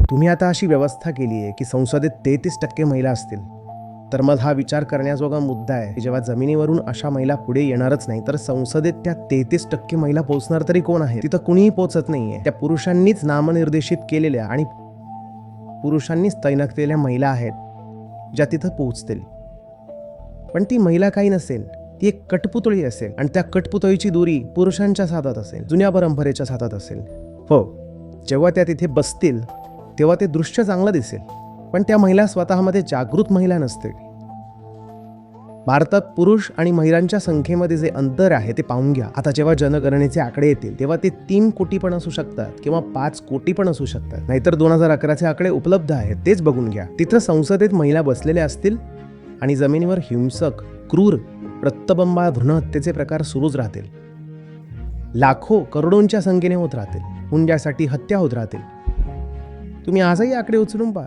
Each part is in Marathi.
तुम्ही आता अशी व्यवस्था केली आहे की संसदेत 33% महिला असतील, तर मग हा विचार करण्याजोगा मुद्दा आहे की जेव्हा जमिनीवरून अशा महिला पुढे येणारच नाही, तर संसदेत त्या 33% महिला पोहोचणार तरी कोण आहे? तिथं कुणीही पोहोचत नाहीये. त्या पुरुषांनीच नामनिर्देशित केलेल्या आणि पुरुषांनीच तैनात केलेल्या महिला आहेत ज्या तिथं पोहोचतील. पण ती महिला काही नसेल, ती एक कठपुतळी असेल आणि त्या कठपुतळीची दोरी पुरुषांच्या हातात असेल, जुन्या परंपरेच्या हातात असेल. हो, जेव्हा त्या तिथे बसतील तेव्हा ते दृश्य चांगलं दिसेल, पण त्या महिला स्वतःमध्ये जागृत महिला नसतील. भारतात पुरुष आणि महिलांच्या संख्येमध्ये जे अंतर आहे ते पाहून घ्या. आता जेव्हा जनगणनेचे आकडे येतील तेव्हा ते 3 कोटी पण असू शकतात किंवा 5 कोटी पण असू शकतात, नाहीतर 2011चे आकडे उपलब्ध आहेत, तेच बघून घ्या. तिथं संसदेत महिला बसलेल्या असतील आणि जमिनीवर हिंसक, क्रूर, रक्तबंबाळ भ्रूणहत्येचे प्रकार सुरूच राहतील. लाखो, करोडोंच्या संख्येने होत राहतील. हुंड्यासाठी हत्या होत राहतील. तुम्ही आजही आकडे उचलून पहा.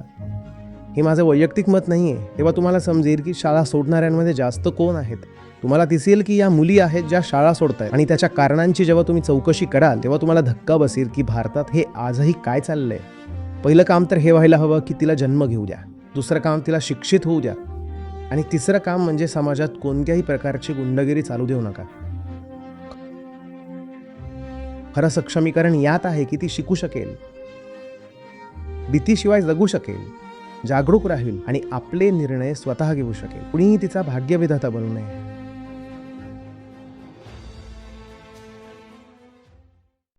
हे माझं वैयक्तिक मत नाही आहे. तेव्हा तुम्हाला समजेल की शाळा सोडणाऱ्यांमध्ये जास्त कोण आहेत. तुम्हाला दिसेल की या मुली आहेत ज्या शाळा सोडतायत आणि त्याच्या कारणांची जेव्हा तुम्ही चौकशी कराल तेव्हा तुम्हाला धक्का बसेल की भारतात हे आजही काय चाललंय. पहिलं काम तर हे व्हायला हवं की तिला जन्म घेऊ द्या. दुसरं काम तिला शिक्षित होऊ द्या. आणि तिसरं काम म्हणजे समाजात कोणत्याही प्रकारची गुंडगिरी चालू देऊ नका. खरं सक्षमीकरण यात आहे की ती शिकू शकेल, भीतीशिवाय जगू शकेल, जागरूक राहील आणि आपले निर्णय स्वतः घेऊ शकेल. कुणीही तिचा भाग्यविधाता बनू नये.